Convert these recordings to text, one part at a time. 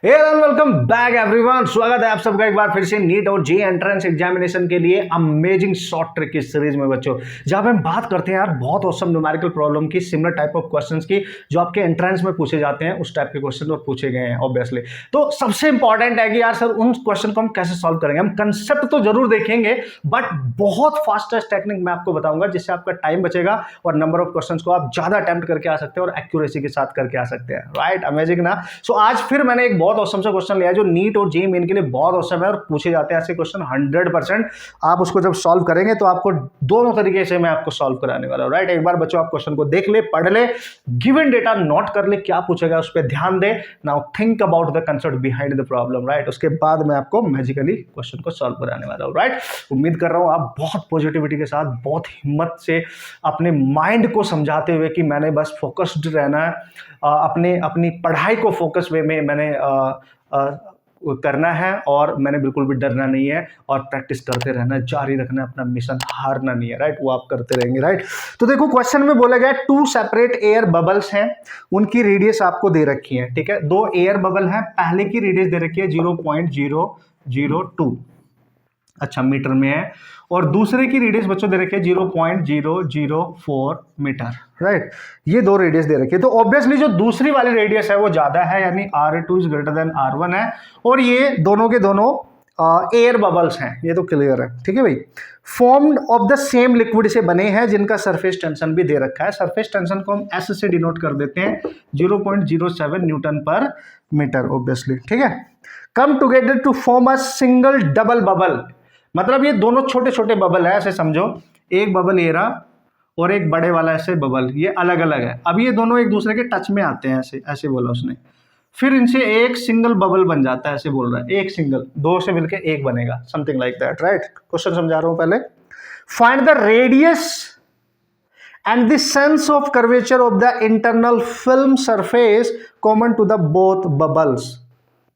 Welcome back everyone. स्वागत है आप सबका एक बार फिर से नीट और जे एंट्रेंस एग्जामिनेशन के लिए अमेजिंग शॉर्ट ट्रिक की सीरीज में बच्चों, जहां पे हम बात करते हैं यार बहुत औसम न्यूमेरिकल प्रॉब्लम की, सिमिलर टाइप ऑफ क्वेश्चंस की जो आपके एंट्रेंस में पूछे जाते हैं, उस टाइप के क्वेश्चन और पूछे गए हैं ऑब्वियसली। तो सबसे इंपॉर्टेंट है कि यार सर उन क्वेश्चन को हम कैसे सॉल्व करेंगे। हम कंसेप्ट तो जरूर देखेंगे बट बहुत फास्टेस्ट टेक्निक मैं आपको बताऊंगा जिससे आपका टाइम बचेगा और नंबर ऑफ क्वेश्चन को आप ज्यादा अटेम्प्ट करके आ सकते हैं और एक्यूरेसी के साथ करके आ सकते हैं। राइट, अमेजिंग ना। सो आज फिर मैंने एक बहुत औसम सा क्वेश्चन लिया जो नीट और जे मेन के लिए बहुत औसम है और पूछे जाते हैं ऐसे क्वेश्चन 100%। आप उसको जब सॉल्व करेंगे तो आपको दोनों तरीके से मैं आपको सॉल्व कराने वाला हूं। राइट, एक बार बच्चों आप क्वेश्चन को देख ले, पढ़ ले, गिवन डेटा नोट कर ले, क्या पूछेगा उस पर ध्यान दे। Now think about the concept behind the problem. Right, उसके बाद मैं आपको मैजिकली क्वेश्चन को सॉल्व कराने वाला हूं। राइट, उम्मीद कर रहा हूं आप बहुत पॉजिटिविटी के साथ, बहुत हिम्मत से अपने माइंड को समझाते हुए कि मैंने बस फोकस्ड रहना है, अपनी पढ़ाई को फोकस वे में मैंने करना है और मैंने बिल्कुल भी डरना नहीं है और प्रैक्टिस करते रहना, जारी रखना, अपना मिशन हारना नहीं है। राइट, वो आप करते रहेंगे। राइट, तो देखो क्वेश्चन में बोला गया 2 सेपरेट एयर बबल्स हैं, उनकी रेडियस आपको दे रखी है। ठीक है, 2 एयर बबल हैं, पहले की रेडियस दे रखी है 0.002, अच्छा मीटर में है, और दूसरे की रेडियस बच्चों दे रखी है 0.004 मीटर। राइट, ये 2 रेडियस दे रखी है। तो ऑब्वियसली जो दूसरी वाली रेडियस है वो ज्यादा है, यानी R2 is greater than R1 है, और ये दोनों के दोनों एयर बबल्स हैं, ये तो क्लियर है। ठीक है भाई, formed of the same liquid से बने हैं जिनका सरफेस टेंशन भी दे रखा है। सरफेस टेंशन को हम S से डिनोट कर देते हैं 0.07 न्यूटन पर मीटर ऑब्वियसली। ठीक है, come together to form a single double bubble, मतलब ये दोनों छोटे छोटे बबल है, ऐसे समझो, एक बबल ये रहा और एक बड़े वाला ऐसे बबल, ये अलग अलग है। अब ये दोनों एक दूसरे के टच में आते हैं, ऐसे ऐसे बोला उसने, फिर इनसे एक सिंगल बबल बन जाता है, ऐसे बोल रहा है, एक सिंगल, 2 से मिलके एक बनेगा, something like that. Right, question समझा रहा हूं पहले। Find the radius and the sense of curvature of the internal film surface common to the both bubbles.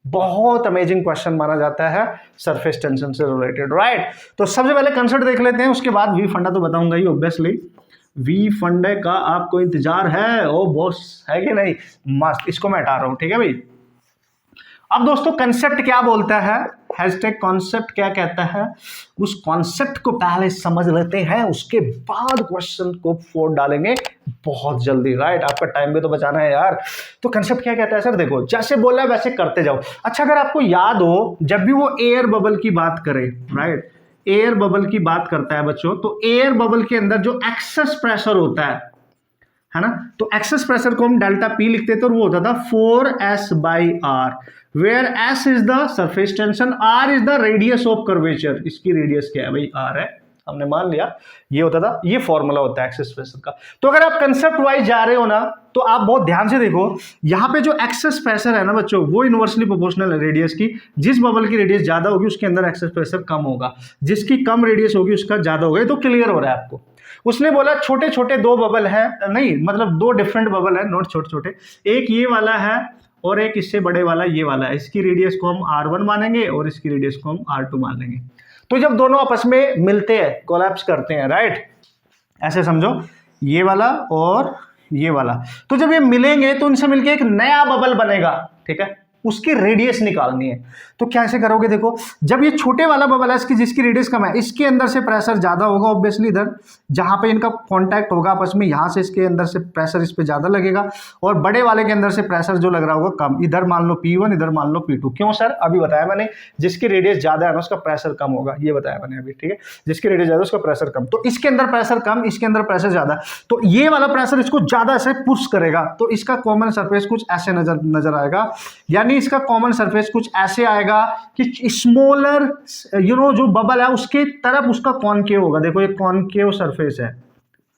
बहुत अमेजिंग क्वेश्चन माना जाता है सरफेस टेंशन से रिलेटेड। राइट, तो सबसे पहले कंसेप्ट देख लेते हैं, उसके बाद वी फंडा तो बताऊंगा ही ऑब्वियसली। वी फंडे का आपको इंतजार है, ओ बॉस, है कि नहीं? मस्त, इसको मैं हटा रहा हूं। ठीक है भाई, अब दोस्तों कंसेप्ट क्या बोलता है, हैशटैग कॉन्सेप्ट क्या कहता है, उस कॉन्सेप्ट को पहले समझ लेते हैं, उसके बाद क्वेश्चन को फोड़ डालेंगे बहुत जल्दी। राइट, आपका टाइम भी तो बचाना है यार। तो कंसेप्ट क्या कहता है सर, देखो जैसे बोला वैसे करते जाओ। अच्छा, अगर आपको याद हो, जब भी वो एयर बबल की बात करे, राइट, एयर बबल की बात करता है बच्चों, तो एयर बबल के अंदर जो एक्सेस प्रेशर होता है ना, तो एक्सेस प्रेशर को हम डेल्टा पी लिखते थे और वो होता था 4S/R, where S is the surface tension, R is the radius of curvature. इसकी रेडियस क्या है भाई, R है, हमने मान लिया, ये होता था, ये फॉर्मूला होता है एक्सेस प्रेशर का। तो अगर आप कंसेप्ट वाइज जा रहे हो ना, तो आप बहुत ध्यान से देखो, यहां पे जो एक्सेस प्रेशर है ना बच्चों, वो इनवर्सली प्रोपोर्शनल है रेडियस की। जिस बबल की रेडियस ज्यादा होगी उसके अंदर एक्सेस प्रेशर कम होगा, जिसकी कम रेडियस होगी उसका ज्यादा होगा। तो क्लियर हो रहा है आपको। उसने बोला छोटे छोटे 2 बबल है, नहीं मतलब 2 डिफरेंट बबल है, नोट छोटे छोटे, एक ये वाला है और एक इससे बड़े वाला ये वाला है। इसकी रेडियस को हम R1 मानेंगे और इसकी रेडियस को हम R2 मान लेंगे। तो जब दोनों आपस में मिलते हैं, कोलैप्स करते हैं, राइट, ऐसे समझो, ये वाला और ये वाला, तो जब ये मिलेंगे तो इनसे मिलके एक नया बबल बनेगा। ठीक है, उसकी रेडियस निकालनी है। तो कैसे करोगे, देखो, जब ये छोटे वाला बबल है इसकी, जिसकी रेडियस कम है, इसके अंदर से प्रेशर ज्यादा होगा ऑब्वियसली, इधर जहां पे इनका कांटेक्ट होगा आपस में, यहां से इसके अंदर से प्रेशर इस पे ज्यादा लगेगा, और बड़े वाले के अंदर से प्रेशर जो लग रहा होगा कम, इधर मान लो P1, इधर मान लो P2। क्यों सर, अभी बताया मैंने, जिसकी रेडियस ज्यादा है ना उसका प्रेशर कम होगा, ये बताया मैंने अभी। ठीक है, जिसकी रेडियस ज्यादा उसका प्रेशर कम, तो इसके अंदर प्रेशर कम, इसके अंदर प्रेशर ज्यादा, तो ये वाला प्रेशर इसको ज्यादा से पुश करेगा, तो इसका कॉमन सरफेस कुछ ऐसे नजर आएगा, यानी इसका कॉमन सरफेस कुछ ऐसे आएगा कि स्मॉलर जो बबल है उसके तरफ उसका कॉनकेव होगा। देखो ये कॉनकेव सरफेस है,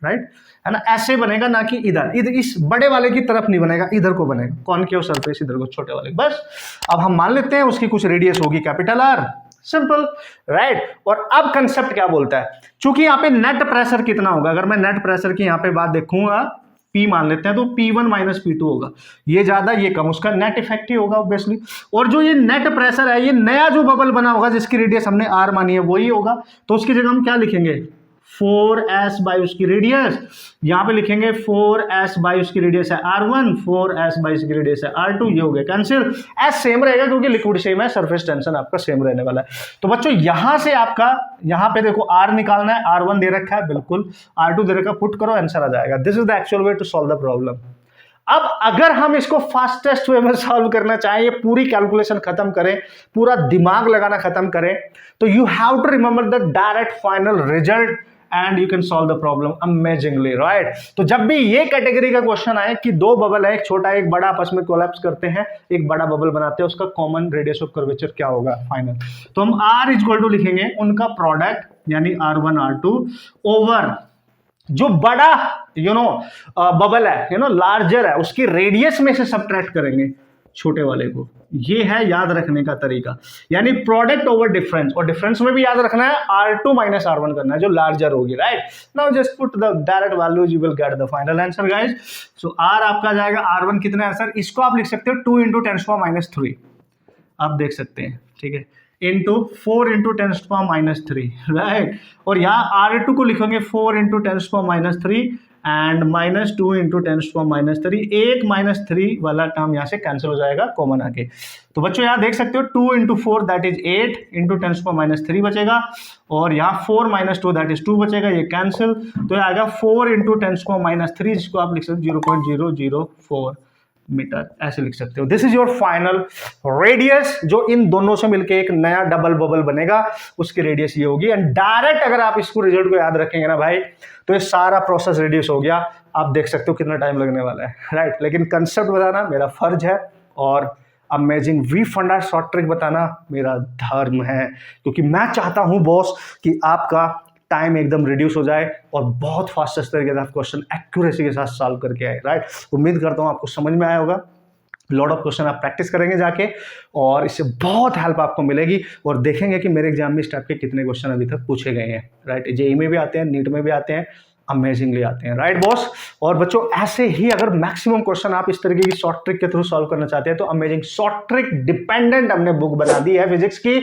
राइट, है ना, ऐसे बनेगा, ना कि इधर इस बड़े वाले की तरफ नहीं बनेगा, इधर को बनेगा कॉनकेव सरफेस, इधर को छोटे वाले। बस अब हम मान लेते हैं उसकी कुछ रेडियस होगी कैपिटल R, सिंपल, राइट। और अब कंसेप्ट क्या बोलता है, चूंकि यहाँ पे नेट प्रेशर कितना होगा, अगर मैं नेट प्रेशर की यहाँ पे बात देखूंगा, P मान लेते हैं, तो P1 माइनस P2 होगा, ये ज्यादा ये कम, उसका नेट इफेक्ट ही होगा ऑब्वियसली। और जो ये नेट प्रेशर है, ये नया जो बबल बना होगा जिसकी रेडियस हमने R मानी है वही होगा, तो उसकी जगह हम क्या लिखेंगे, 4s बाई उसकी रेडियस, यहाँ पे लिखेंगे 4s बाई उसकी रेडियस है r1, 4s बाई उसकी रेडियस है r2, ये हो गया कैंसिल। s सेम रहेगा क्योंकि लिक्विड सेम है, सरफेस टेंशन आपका सेम रहने वाला है। तो बच्चों यहां से आपका, यहाँ पे देखो r निकालना है, r1 दे रखा है बिल्कुल, r2 दे रखा है, पुट करो आंसर आ जाएगा। This is the actual way to solve the problem. अब अगर हम इसको फास्टेस्ट वे में सॉल्व करना चाहें, ये पूरी कैलकुलेशन खत्म करें, पूरा दिमाग लगाना खत्म करें, तो you have to remember the direct final result and you can solve the problem amazingly, right. तो जब भी ये कैटेगरी का क्वेश्चन आए कि दो बबल है, एक छोटा एक बड़ा, आपस में कोलैप्स करते हैं, एक बड़ा बबल बनाते हैं, उसका कॉमन रेडियस ऑफ कर्वेचर क्या होगा फाइनल, तो हम r इक्वल टू लिखेंगे उनका प्रोडक्ट यानी r1 r2 ओवर जो बड़ा बबल है, लार्जर है, उसकी रेडियस में से सबट्रैक्ट करेंगे छोटे वाले को। ये है याद रखने का तरीका, यानी प्रोडक्ट ओवर डिफरेंस, और डिफरेंस में भी याद रखना है r2 माइनस r1 करना है जो लार्जर होगी, right. Now just put the direct values, you will get the final answer guys. So r आपका जाएगा r1 कितना है सर, इसको आप लिख सकते हो 2 × 10⁻³ आप देख सकते हैं, ठीक है, इंटू 4 × 10⁻³ राइट। और यहाँ r2 को लिखेंगे 4 × 10⁻³ एंड -2 × 10⁻³, एक -3 वाला टर्म यहाँ से कैंसिल हो जाएगा कॉमन आके। तो बच्चों यहाँ देख सकते हो 2 × 4 दैट इज 8 × 10⁻³ बचेगा, और यहाँ 4 - 2 दैट इज 2 बचेगा, ये कैंसिल, तो ये आएगा 4 × 10⁻³ जिसको आप लिख सकते हो 0.004 मीटर, ऐसे लिख सकते हो। This is your final radius, जो इन दोनों से मिलके एक नया डबल बबल बनेगा, उसकी रेडियस ये होगी। एंड डायरेक्ट अगर आप इसको रिजल्ट को याद रखेंगे ना भाई, तो ये सारा प्रोसेस रिड्यूस हो गया। आप देख सकते हो कितना टाइम लगने वाला है, राइट। लेकिन कंसेप्ट बताना मेरा फर्ज है, और अमेजिंग वी फंडा शॉर्ट ट्रिक बताना मेरा धर्म है, क्योंकि मैं चाहता हूं बॉस कि आपका टाइम एकदम रिड्यूस हो जाए और बहुत फास्टेस्ट तरीके से आप क्वेश्चन एक्यूरेसी के साथ सॉल्व करके आए, राइट। उम्मीद करता हूँ आपको समझ में आया होगा। लॉट ऑफ क्वेश्चन आप प्रैक्टिस करेंगे जाके, और इससे बहुत हेल्प आपको मिलेगी, और देखेंगे कि मेरे एग्जाम में इस टाइप के कितने क्वेश्चन अभी तक पूछे गए हैं, राइट। जेईई में भी आते हैं, नीट में भी आते हैं, अमेजिंगली आते हैं, राइट बॉस। और बच्चों ऐसे ही अगर मैक्सिमम क्वेश्चन आप इस तरीके की शॉर्ट ट्रिक के थ्रू सॉल्व करना चाहते हैं, तो अमेजिंग शॉर्ट ट्रिक डिपेंडेंट हमने बुक बना दी है फिजिक्स की।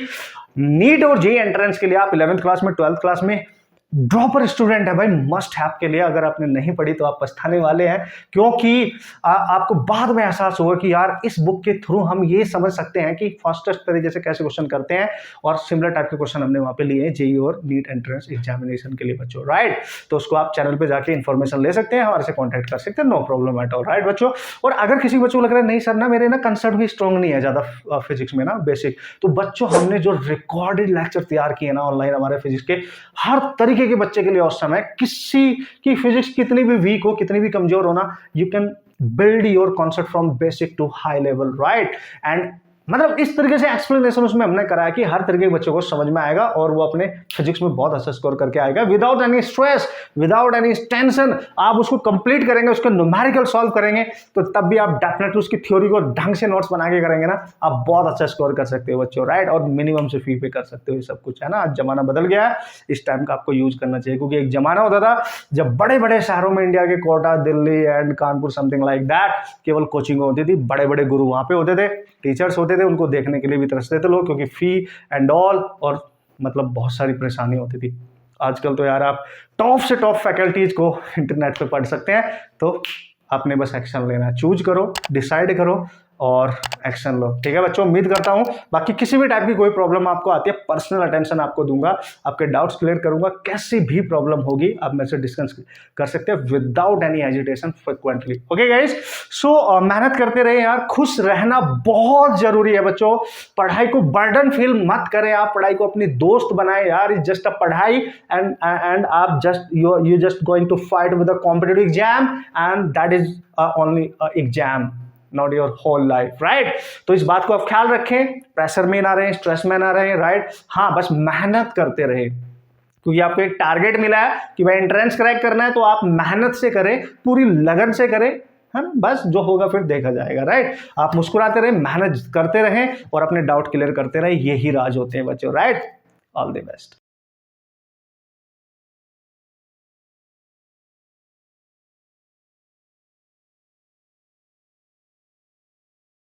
नीट और जेईई एंट्रेंस के लिए आप 11th क्लास में, 12th क्लास में ड्रॉपर स्टूडेंट है भाई, मस्ट हैव के लिए। अगर आपने नहीं पढ़ी तो आप पछताने वाले हैं, क्योंकि आपको बाद में एहसास होगा कि यार इस बुक के थ्रू हम ये समझ सकते हैं कि फास्टेस्ट तरीके से कैसे क्वेश्चन करते हैं, और सिमिलर टाइप के क्वेश्चन हमने वहां पे लिए हैं जेईई और नीट एंट्रेंस एग्जामिनेशन के लिए बच्चों, राइट। तो उसको आप चैनल पे जाके इन्फॉर्मेशन ले सकते हैं, हमारे से कॉन्टैक्ट कर सकते हैं, no problem at all, right बच्चों। और अगर किसी बच्चों को लग रहा है नहीं सर ना मेरे ना कंसेप्ट भी स्ट्रॉन्ग नहीं है ज्यादा फिजिक्स में ना बेसिक, तो बच्चों हमने जो रिकॉर्डेड लेक्चर तैयार किए ना ऑनलाइन हमारे फिजिक्स के, हर तरीके के बच्चे के लिए समय किसी की फिजिक्स कितनी भी वीक हो, कितनी भी कमजोर हो ना, you can build your concept from basic to high level, right. And मतलब इस तरीके से एक्सप्लेनेशन उसमें हमने कराया कि हर तरीके के बच्चों को समझ में आएगा, और वो अपने फिजिक्स में बहुत अच्छा स्कोर करके आएगा without any stress, without any tension. आप उसको कंप्लीट करेंगे, उसको न्यूमेरिकल सॉल्व करेंगे, तो तब भी आप डेफिनेटली उसकी थ्योरी को ढंग से नोट्स बना के करेंगे ना, आप बहुत अच्छा स्कोर कर सकते हो बच्चों, राइट। और मिनिमम से फी पे कर सकते हो, ये सब कुछ है ना। आज जमाना बदल गया है, इस टाइम का आपको यूज करना चाहिए, क्योंकि एक जमाना होता था जब बड़े बड़े शहरों में, इंडिया के Kota, Delhi and Kanpur something like that, केवल कोचिंग होती थी, बड़े बड़े गुरु वहां पे होते थे, टीचर्स होते थे, उनको देखने के लिए भी तरसते थे लोग, क्योंकि फी एंड ऑल, और मतलब बहुत सारी परेशानी होती थी। आजकल तो यार आप टॉप से टॉप फैकल्टीज को इंटरनेट पे पढ़ सकते हैं, तो आपने बस एक्शन लेना है, चूज करो, डिसाइड करो और एक्शन लो, ठीक है बच्चों। उम्मीद करता हूं बाकी किसी भी टाइप की कोई प्रॉब्लम आपको आती है, पर्सनल अटेंशन आपको दूंगा, आपके डाउट्स क्लियर करूंगा, कैसी भी प्रॉब्लम होगी आप मेरे से डिस्कस कर सकते हैं without any hesitation frequently, okay guys. So मेहनत करते रहे यार, खुश रहना बहुत जरूरी है बच्चों। पढ़ाई को बर्डन फील मत करें, आप पढ़ाई को अपनी दोस्त बनाएं यार, इज जस्ट अ पढ़ाई, एंड आप just you just going to fight with a competitive exam, and that is only exam, not your whole life, right. तो इस बात को आप ख्याल रखें, प्रेशर में ना रहें, स्ट्रेस में ना रहें, राइट। हाँ, बस मेहनत करते रहे, क्योंकि आपको एक टारगेट मिला है कि भाई एंट्रेंस क्रैक करना है, तो आप मेहनत से करें, पूरी लगन से करें, है ना। बस जो होगा फिर देखा जाएगा, राइट। आप मुस्कुराते रहें, मेहनत करते रहें, और अपने डाउट क्लियर करते रहें, यही राज होते हैं बच्चों, राइट। All the best.